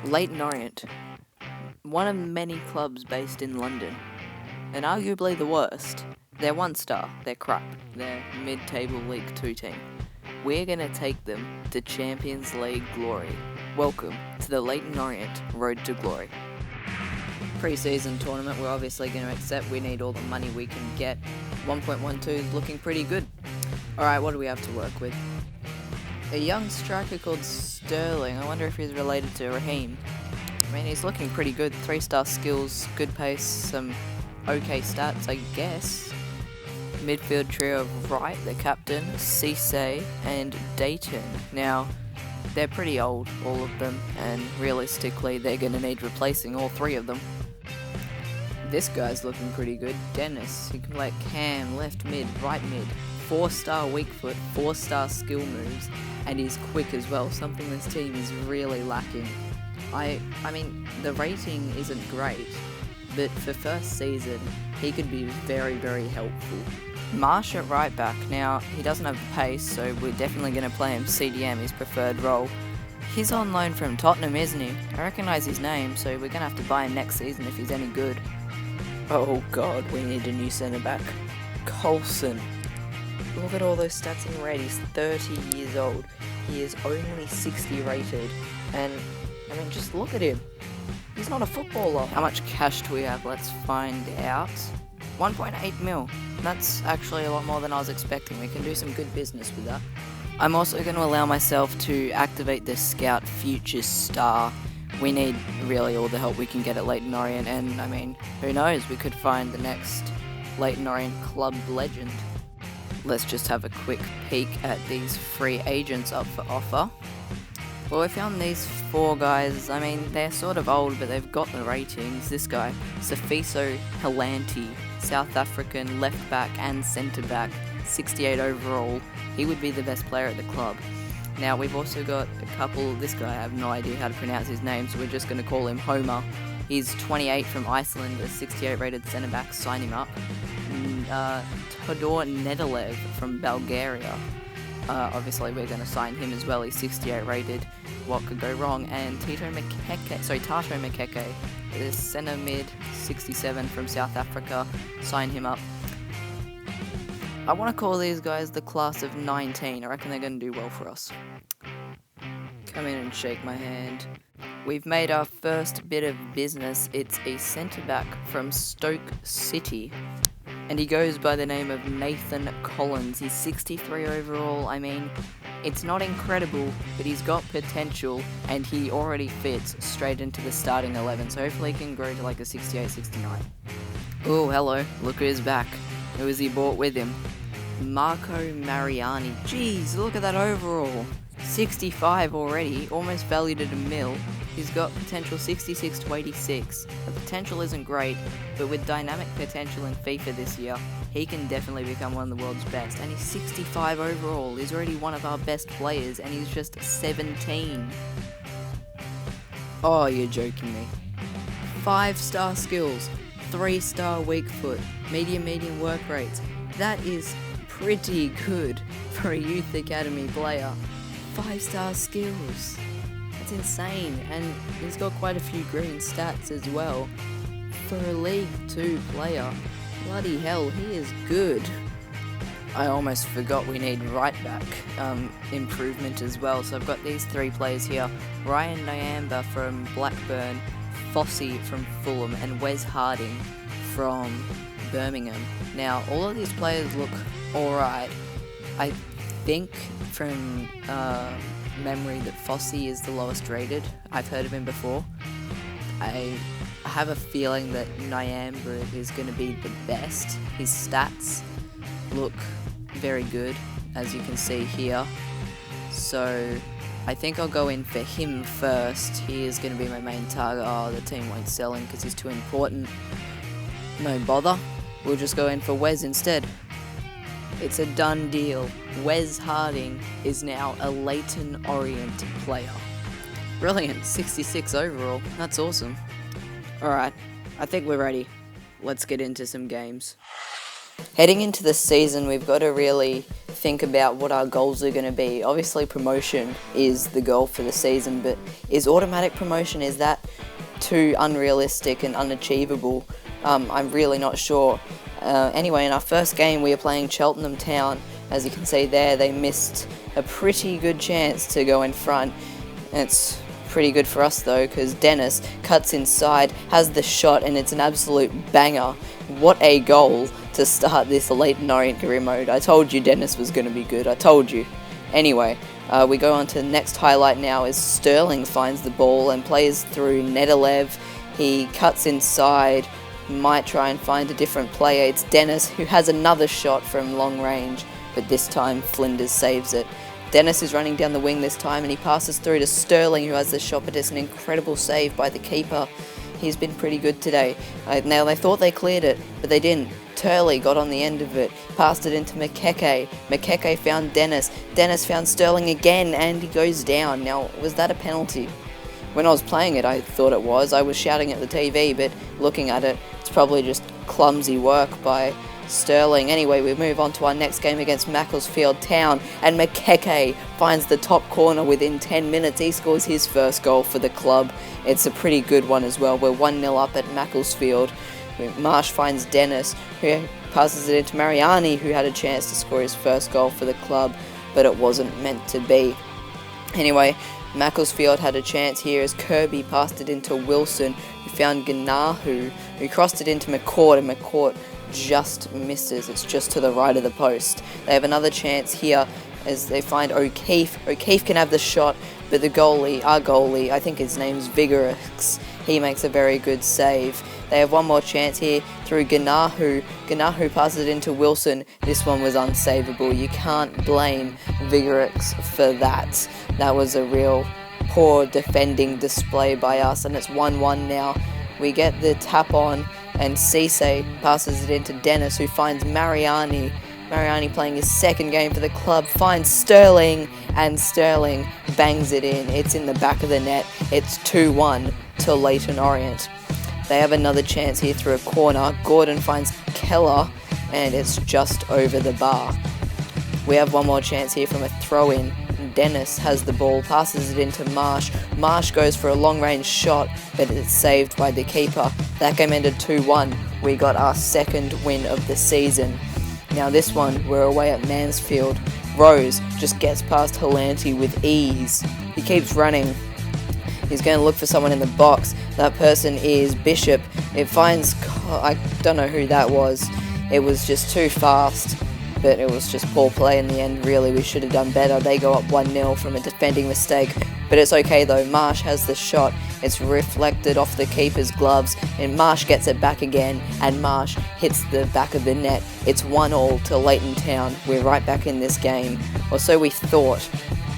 Leyton Orient, one of many clubs based in London, and arguably the worst. They're 1 star, they're crap, they're mid-table League 2 team. We're going to take them to Champions League glory. Welcome to the Leyton Orient Road to Glory. Pre-season tournament, we're obviously going to accept we need all the money we can get. 1.12 is looking pretty good. Alright, what do we have to work with? A young striker called Sterling. I wonder if he's related to Raheem. I mean, he's looking pretty good. 3-star skills, good pace, some okay stats, I guess. Midfield trio of Wright, the captain, Cisse, and Dayton. Now, they're pretty old, all of them, and realistically, they're going to need replacing all 3 of them. This guy's looking pretty good. Dennis, he can play cam, left mid, right mid. 4-star weak foot, 4-star skill moves, and he's quick as well, something this team is really lacking. I mean, the rating isn't great, but for first season, he could be very, very helpful. Marsh at right back. Now, he doesn't have the pace, so we're definitely going to play him CDM, his preferred role. He's on loan from Tottenham, isn't he? I recognise his name, so we're going to have to buy him next season if he's any good. Oh god, we need a new centre-back. Coulson. Look at all those stats in red. He's 30 years old. He is only 60 rated. And, I mean, just look at him. He's not a footballer. How much cash do we have? Let's find out. 1.8 mil. That's actually a lot more than I was expecting. We can do some good business with that. I'm also going to allow myself to activate the Scout Future Star. We need really all the help we can get at Leyton Orient, and I mean, who knows, we could find the next Leyton Orient club legend. Let's just have a quick peek at these free agents up for offer. Well, we found these 4 guys. I mean, they're sort of old, but they've got the ratings. This guy, Safiso Halanti, South African left back and centre back, 68 overall. He would be the best player at the club. Now, we've also got a couple. This guy, I have no idea how to pronounce his name, so we're just going to call him Homer. He's 28 from Iceland, a 68 rated centre back. Sign him up. Todor Nedelev from Bulgaria. Obviously, we're going to sign him as well. He's 68 rated. What could go wrong? And Tato Makeke, the centre mid, 67 from South Africa. Sign him up. I want to call these guys the class of 19. I reckon they're going to do well for us. Come in and shake my hand. We've made our first bit of business. It's a centre-back from Stoke City. And he goes by the name of Nathan Collins. He's 63 overall. I mean, it's not incredible, but he's got potential, and he already fits straight into the starting 11. So hopefully he can grow to like a 68, 69. Oh, hello. Look who's back. Who has he brought with him? Marco Mariani. Jeez, look at that overall. 65 already, almost valued at $1 million. He's got potential 66 to 86. The potential isn't great, but with dynamic potential in FIFA this year, he can definitely become one of the world's best. And he's 65 overall. He's already one of our best players, and he's just 17. Oh, you're joking me. 5-star skills, 3-star weak foot, medium work rates. That is pretty good for a youth academy player. 5-star skills. That's insane. And he's got quite a few green stats as well. For a League 2 player, bloody hell, he is good. I almost forgot we need right back improvement as well. So I've got these 3 players here. Ryan Nyamba from Blackburn, Fossey from Fulham, and Wes Harding from Birmingham. Now, all of these players look alright. I think from memory that Fossey is the lowest rated. I've heard of him before. I have a feeling that Nyamba is going to be the best. His stats look very good, as you can see here. So I think I'll go in for him first. He is going to be my main target. Oh, the team won't sell him because he's too important. No bother. We'll just go in for Wes instead. It's a done deal. Wes Harding is now a Leyton Orient player. Brilliant, 66 overall. That's awesome. Alright, I think we're ready. Let's get into some games. Heading into the season, we've got to really think about what our goals are going to be. Obviously promotion is the goal for the season, but is automatic promotion, is that too unrealistic and unachievable? I'm really not sure. Anyway, in our first game we are playing Cheltenham Town. As you can see there, they missed a pretty good chance to go in front. It's pretty good for us though, because Dennis cuts inside, has the shot, and it's an absolute banger. What a goal to start this Leyton Orient career mode. I told you Dennis was going to be good, I told you. Anyway, we go on to the next highlight now, as Sterling finds the ball and plays through Nedelev. He cuts inside, might try and find a different player. It's Dennis who has another shot from long range, but this time Flinders saves it. Dennis is running down the wing this time, and he passes through to Sterling, who has the shot, but it's an incredible save by the keeper. He's been pretty good today. Now they thought they cleared it, but they didn't. Turley got on the end of it, passed it into Makeke. Makeke found Dennis. Dennis found Sterling again, and he goes down. Now, was that a penalty? When I was playing it, I thought it was. I was shouting at the TV, but looking at it, it's probably just clumsy work by Sterling. Anyway, we move on to our next game against Macclesfield Town, and Makeke finds the top corner within 10 minutes. He scores his first goal for the club. It's a pretty good one as well. We're 1-0 up at Macclesfield. Marsh finds Dennis, who passes it into Mariani, who had a chance to score his first goal for the club, but it wasn't meant to be. Anyway, Macclesfield had a chance here as Kirby passed it into Wilson, who found Ganahu, who crossed it into McCourt, and McCourt just misses. It's just to the right of the post. They have another chance here as they find O'Keefe. O'Keefe can have the shot, but the goalie, our goalie, I think his name's Vigorix, he makes a very good save. They have one more chance here through Ganahu. Ganahu passes it into Wilson. This one was unsavable. You can't blame Vigorix for that. That was a real poor defending display by us, and it's 1-1 now. We get the tap on, and Cisse passes it into Dennis, who finds Mariani. Mariani, playing his second game for the club, finds Sterling, and Sterling bangs it in. It's in the back of the net. It's 2-1 to Leyton Orient. They have another chance here through a corner. Gordon finds Keller, and it's just over the bar. We have one more chance here from a throw-in. Dennis has the ball, passes it into Marsh. Marsh goes for a long-range shot, but it's saved by the keeper. That game ended 2-1. We got our second win of the season. Now this one, we're away at Mansfield. Rose just gets past Halanti with ease. He keeps running. He's going to look for someone in the box. That person is Bishop. It finds... I don't know who that was. It was just too fast. But it was just poor play in the end, really. We should have done better. They go up 1-0 from a defending mistake. But it's okay though. Marsh has the shot. It's reflected off the keeper's gloves. And Marsh gets it back again. And Marsh hits the back of the net. It's 1-1 to Leyton Town. We're right back in this game. Or so we thought.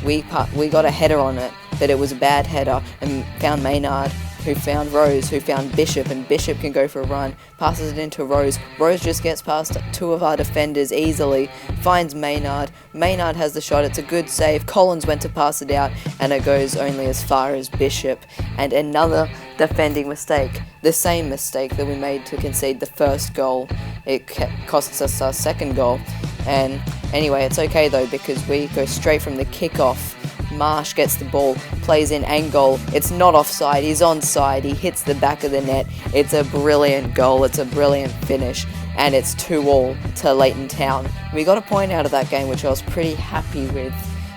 We got a header on it, but it was a bad header, and found Maynard, who found Rose, who found Bishop, and Bishop can go for a run, passes it into Rose. Rose just gets past two of our defenders easily, finds Maynard. Maynard has the shot, it's a good save. Collins went to pass it out, and it goes only as far as Bishop. And another defending mistake, the same mistake that we made to concede the first goal. It costs us our second goal. And anyway, it's okay though, because we go straight from the kickoff. Marsh gets the ball, plays in Angol. It's not offside, he's onside. He hits the back of the net. It's a brilliant goal, it's a brilliant finish, and it's 2-2 to Leyton Town. We got a point out of that game, which I was pretty happy with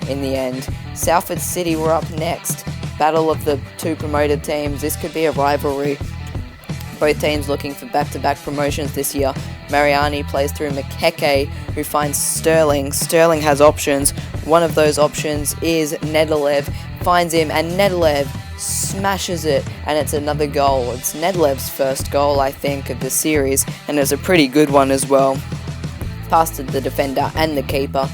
in the end. Salford City were up next. Battle of the two promoted teams. This could be a rivalry. Both teams looking for back-to-back promotions this year. Mariani plays through Makeke, who finds Sterling. Sterling has options. One of those options is Nedelev. Finds him, and Nedelev smashes it, and it's another goal. It's Nedelev's first goal, I think, of the series, and it's a pretty good one as well. Past the defender and the keeper,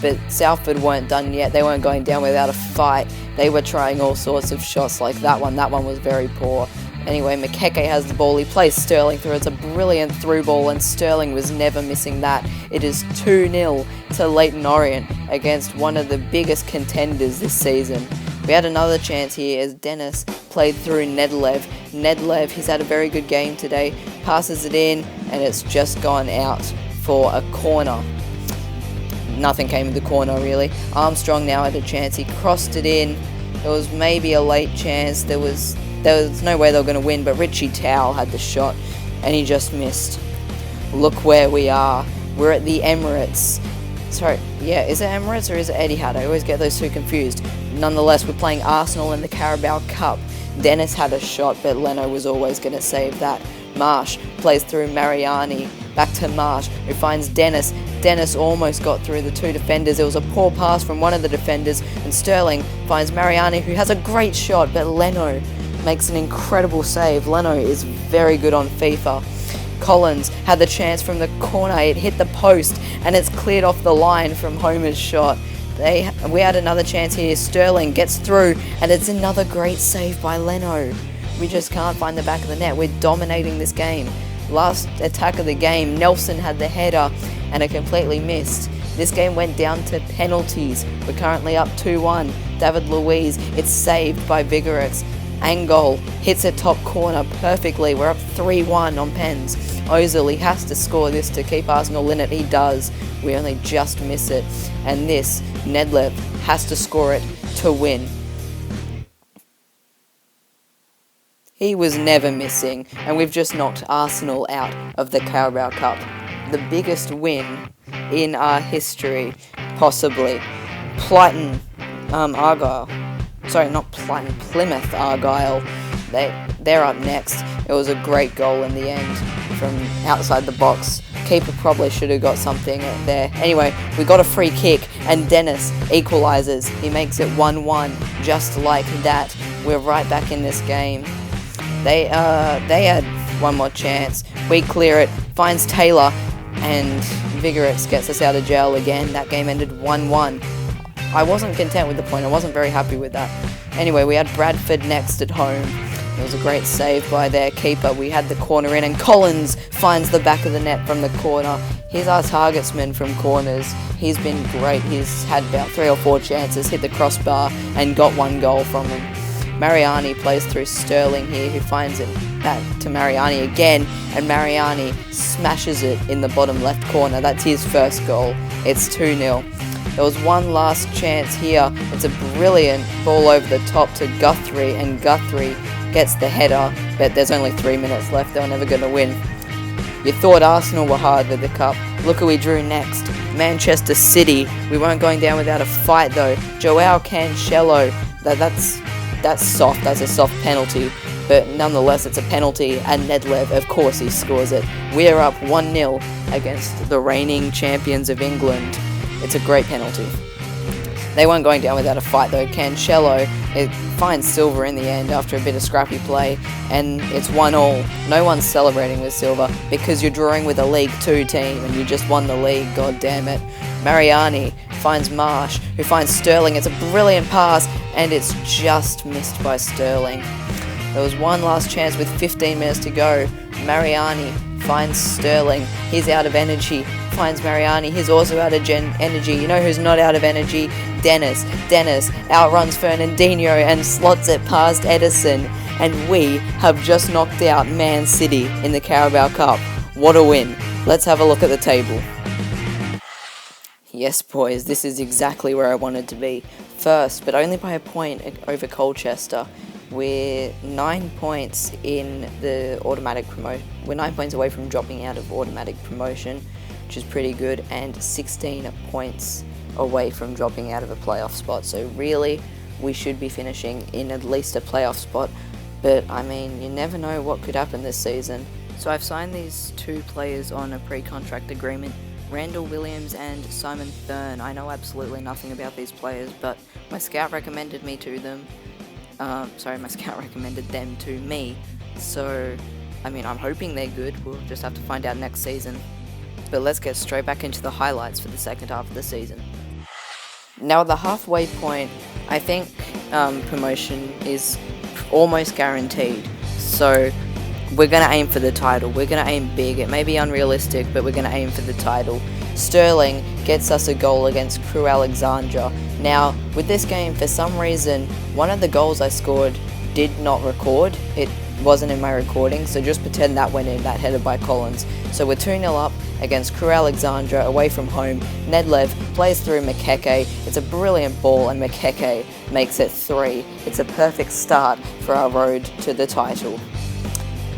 but Salford weren't done yet. They weren't going down without a fight. They were trying all sorts of shots like that one. That one was very poor. Anyway, Makeke has the ball. He plays Sterling through. It's a brilliant through ball, and Sterling was never missing that. It is 2-0 to Leyton Orient against one of the biggest contenders this season. We had another chance here as Dennis played through Nedelev. Nedelev, he's had a very good game today. Passes it in, and it's just gone out for a corner. nothing came in the corner really. Armstrong now had a chance, he crossed it in. There was maybe a late chance, there was no way they were going to win, but Richie Towell had the shot and he just missed. Look where we are. We're at the Emirates. Sorry, yeah, is it Emirates or is it Etihad? I always get those two confused. Nonetheless, we're playing Arsenal in the Carabao Cup. Dennis had a shot, but Leno was always going to save that. Marsh plays through Mariani, back to Marsh, who finds Dennis. Dennis almost got through the two defenders. It was a poor pass from one of the defenders, and Sterling finds Mariani, who has a great shot, but Leno makes an incredible save. Leno is very good on FIFA. Collins had the chance from the corner, it hit the post, and it's cleared off the line from Homer's shot. We had another chance here. Sterling gets through, and it's another great save by Leno. We just can't find the back of the net. We're dominating this game. Last attack of the game, Nelson had the header, and it completely missed. This game went down to penalties. We're currently up 2-1. David Luiz, it's saved by Vigorix. Angol hits a top corner perfectly. We're up 3-1 on pens. Ozil, he has to score this to keep Arsenal in it. He does. We only just miss it. And this, Nedlev has to score it to win. He was never missing, and we've just knocked Arsenal out of the Carabao Cup. The biggest win in our history, possibly. Argyle. Sorry, not Plymouth, Plymouth Argyle. They're up next. It was a great goal in the end from outside the box. Keeper probably should have got something there. Anyway, we got a free kick and Dennis equalises. He makes it 1-1, just like that. We're right back in this game. They had one more chance. We clear it, finds Taylor, and Vigorix gets us out of jail again. That game ended 1-1. I wasn't content with the point. I wasn't very happy with that. Anyway, we had Bradford next at home. It was a great save by their keeper. We had the corner in, and Collins finds the back of the net from the corner. He's our targetsman from corners. He's been great. He's had about 3 or 4 chances, hit the crossbar, and got 1 goal from him. Mariani plays through Sterling here, who finds it back to Mariani again, and Mariani smashes it in the bottom left corner. That's his first goal. It's 2-0. There was one last chance here. It's a brilliant ball over the top to Guthrie, and Guthrie gets the header, but there's only 3 minutes left. They're never going to win. You thought Arsenal were hard with the cup. Look who we drew next. Manchester City. We weren't going down without a fight though. Joao Cancelo. That's soft. That's a soft penalty. But nonetheless, it's a penalty, and Nedlev, of course, he scores it. We're up 1-0 against the reigning champions of England. It's a great penalty. They weren't going down without a fight though. Cancelo, it finds Silva in the end after a bit of scrappy play, and it's 1-1. No one's celebrating with Silva because you're drawing with a League 2 team and you just won the league, god damn it. Mariani finds Marsh, who finds Sterling. It's a brilliant pass, and it's just missed by Sterling. There was one last chance with 15 minutes to go. Mariani finds Sterling. He's out of energy. Finds Mariani. He's also out of energy. You know who's not out of energy? Dennis. Dennis outruns Fernandinho and slots it past Edison. And we have just knocked out Man City in the Carabao Cup. What a win. Let's have a look at the table. Yes, boys, this is exactly where I wanted to be. First, but only by a point over Colchester. We're 9 points in the automatic promotion. We're 9 points away from dropping out of automatic promotion, which is pretty good, and 16 points away from dropping out of a playoff spot. So really, we should be finishing in at least a playoff spot. But I mean, you never know what could happen this season. So I've signed these 2 players on a pre-contract agreement. Randall Williams and Simon Thurn. I know absolutely nothing about these players, but my scout recommended me to them. My scout recommended them to me. So, I mean, I'm hoping they're good. We'll just have to find out next season. But let's get straight back into the highlights for the second half of the season. Now at the halfway point, I think promotion is almost guaranteed. So we're going to aim for the title. We're going to aim big. It may be unrealistic, but we're going to aim for the title. Sterling gets us a goal against Crewe Alexandra. Now, with this game, for some reason, one of the goals I scored did not record. It wasn't in my recording, so just pretend that went in, that header by Collins. So we're 2-0 up against Crewe Alexandra away from home. Nedlev plays through Makeke. It's a brilliant ball and Makeke makes it 3. It's a perfect start for our road to the title.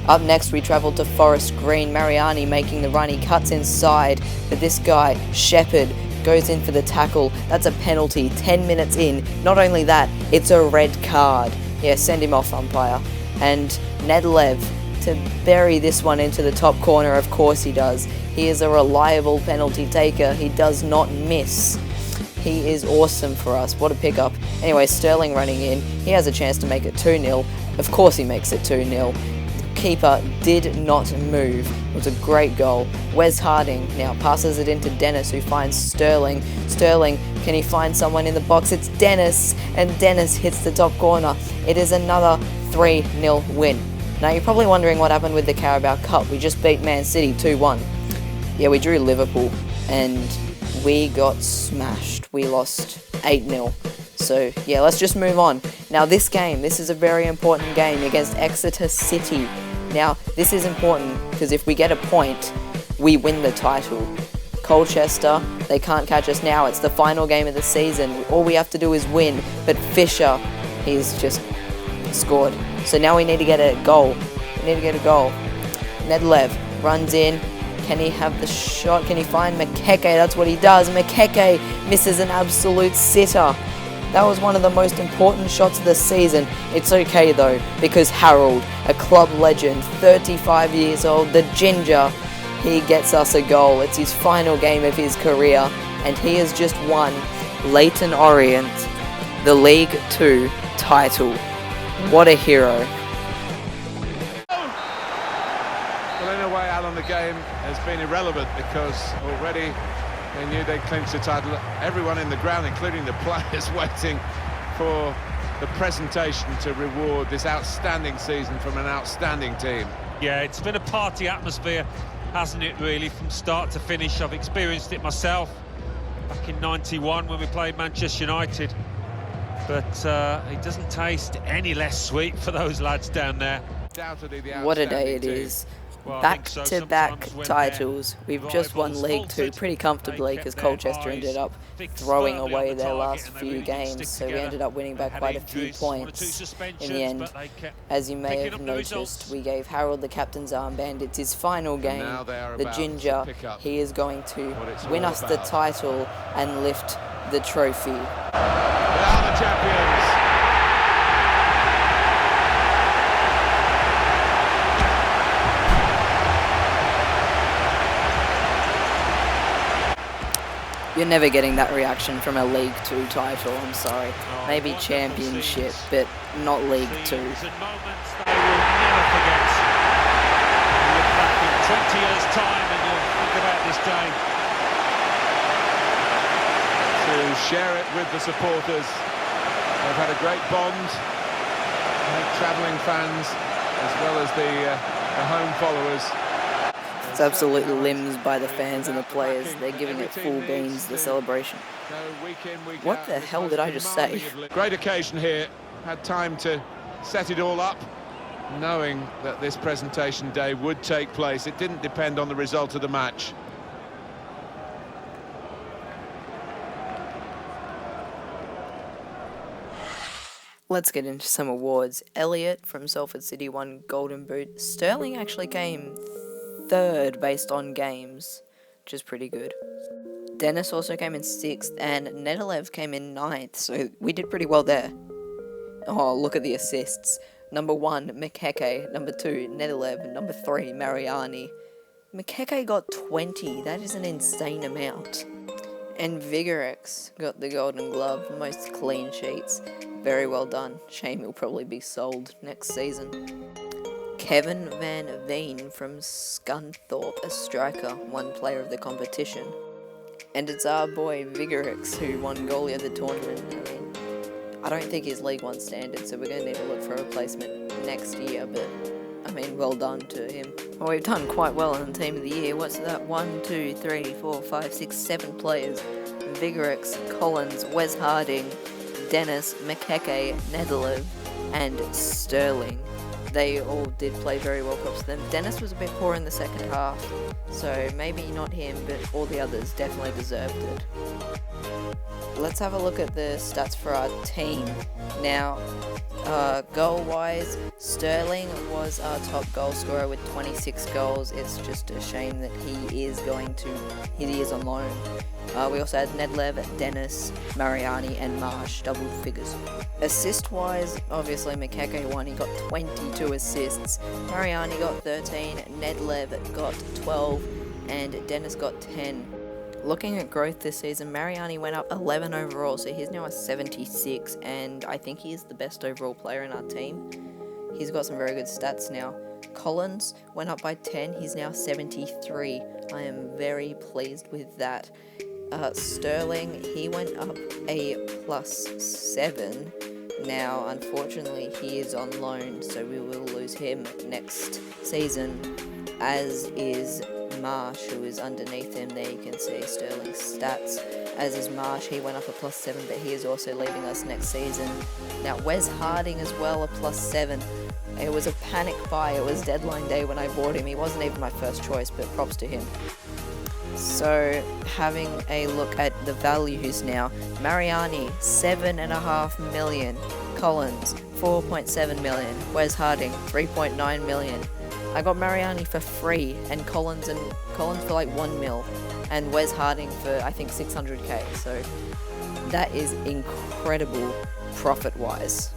Up next, we travel to Forest Green. Mariani making the run. He cuts inside, but this guy, Shepherd, goes in for the tackle. That's a penalty 10 minutes in. Not only that, it's a red card. Yeah, send him off, umpire. And Nedlev to bury this one into the top corner. Of course he does. He is a reliable penalty taker. He does not miss. He is awesome for us. What a pickup. Anyway, Sterling running in. He has a chance to make it 2-0. Of course he makes it 2-0. Keeper did not move. It was a great goal. Wes Harding now passes it into Dennis, who finds Sterling. Sterling, can he find someone in the box? It's Dennis, and Dennis hits the top corner. It is another 3-0 win. Now you're probably wondering what happened with the Carabao Cup. We just beat Man City 2-1. Yeah, we drew Liverpool, and we got smashed. We lost 8-0. So yeah, let's just move on. Now this game, this is a very important game against Exeter City. Now this is important because if we get a point, we win the title. Colchester, they can't catch us now. It's the final game of the season. All we have to do is win. But Fisher, he's just scored. So now we need to get a goal. Nedlev runs in. Can he have the shot? Can he find Makeke? That's what he does. Makeke misses an absolute sitter. That was one of the most important shots of the season. It's okay though, because Harold, a club legend, 35 years old, the ginger, he gets us a goal. It's his final game of his career, and he has just won Leyton Orient, the League 2 title. What a hero. Well, in a way, Alan, the game has been irrelevant because already they knew they'd clinched the title. Everyone in the ground, including the players, waiting for the presentation to reward this outstanding season from an outstanding team. Yeah, it's been a party atmosphere, hasn't it, really, from start to finish. I've experienced it myself back in '91 when we played Manchester United. But it doesn't taste any less sweet for those lads down there. What a day it is. Well, Back-to-back titles. We've just won League 2 pretty comfortably because Colchester ended up throwing away their last few games, so we ended up winning by quite a few points in the end. As you may have noticed, we gave Harold the captain's armband. It's his final game. The ginger, he is going to win us the title and lift the trophy. They are the champions. You're never getting that reaction from a League 2 title, I'm sorry. Maybe Championship, but not League 2. Moments they will never forget. You look back in 20 years' time and you'll think about this day. To share it with the supporters. They've had a great bond. Travelling fans, as well as the home followers. It's absolutely limbs by the fans and the players. They're giving it full beans, the celebration. What the hell did I just say? Great occasion here. Had time to set it all up, knowing that this presentation day would take place. It didn't depend on the result of the match. Let's get into some awards. Elliot from Salford City won Golden Boot. Sterling actually came third based on games, which is pretty good. Dennis also came in 6th, and Nedelev came in 9th, so we did pretty well there. Oh, look at the assists. Number 1, Makeke. Number 2, Nedelev. Number 3, Mariani. Makeke got 20. That is an insane amount. And Vigorex got the Golden Glove, most clean sheets. Very well done. Shame he'll probably be sold next season. Kevin Van Veen from Scunthorpe, a striker, won player of the competition. And it's our boy Vigorex who won goalie of the tournament. I don't think he's League 1 standard, so we're going to need to look for a replacement next year, but well done to him. Well, we've done quite well in the Team of the Year. What's that? 1, 2, 3, 4, 5, 6, 7 players. Vigorex, Collins, Wes Harding, Dennis, Makeke, Nedelev, and Sterling. they all did play very well, props to them. Dennis was a bit poor in the second half, so maybe not him, but all the others definitely deserved it. Let's have a look at the stats for our team. Now, goal-wise, Sterling was our top goal scorer with 26 goals. It's just a shame that he is on loan. We also had Nedlev, Dennis, Mariani, and Marsh, double figures. Assist-wise, obviously Makeke won. He got 22 assists. Mariani got 13, Nedlev got 12, and Dennis got 10. Looking at growth this season, Mariani went up 11 overall, so he's now a 76, and I think he is the best overall player in our team. He's got some very good stats now. Collins went up by 10, he's now 73. I am very pleased with that. Sterling, he went up a +7. Now, unfortunately, he is on loan, so we will lose him next season, as is Marsh, who is underneath him. There you can see Sterling's stats, as is Marsh. He went up a +7, but he is also leaving us next season. Now, Wes Harding as well, a +7. It was a panic buy. It was deadline day when I bought him. He wasn't even my first choice, but props to him. So, having a look at the values now. Mariani, 7.5 million. Collins, 4.7 million. Wes Harding, 3.9 million. I got Mariani for free, and Collins for like 1 mil, and Wes Harding for I think 600k. So that is incredible profit-wise.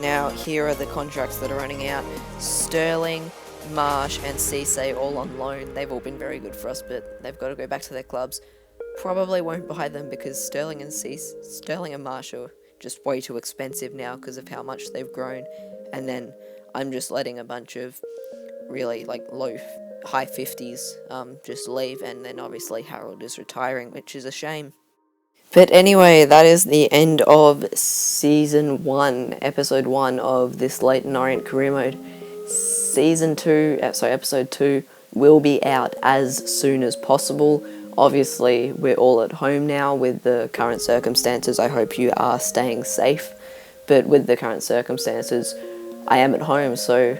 Now here are the contracts that are running out. Sterling, Marsh, and Cisse all on loan. They've all been very good for us, but they've got to go back to their clubs. Probably won't buy them because Sterling and Marsh are just way too expensive now because of how much they've grown. And then I'm just letting a bunch of really like high 50s just leave, and then obviously Harold is retiring, which is a shame. But anyway, that is the end of Season 1, Episode 1 of this Leyton Orient career mode. Episode 2 will be out as soon as possible. Obviously, we're all at home now with the current circumstances. I hope you are staying safe. But with the current circumstances, I am at home, so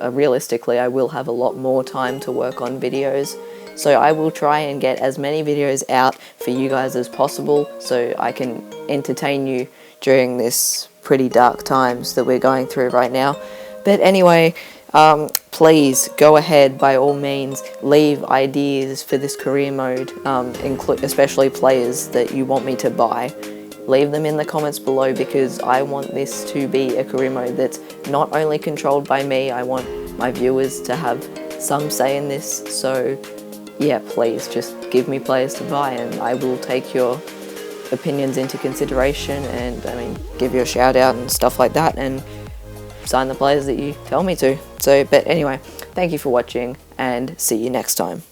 realistically I will have a lot more time to work on videos. So I will try and get as many videos out for you guys as possible so I can entertain you during this pretty dark times that we're going through right now. But anyway, please go ahead, by all means, leave ideas for this career mode, especially players that you want me to buy. Leave them in the comments below, because I want this to be a career mode that's not only controlled by me. I want my viewers to have some say in this. So yeah, please just give me players to buy, and I will take your opinions into consideration, and give you a shout out and stuff like that, and sign the players that you tell me to. But anyway, thank you for watching, and see you next time.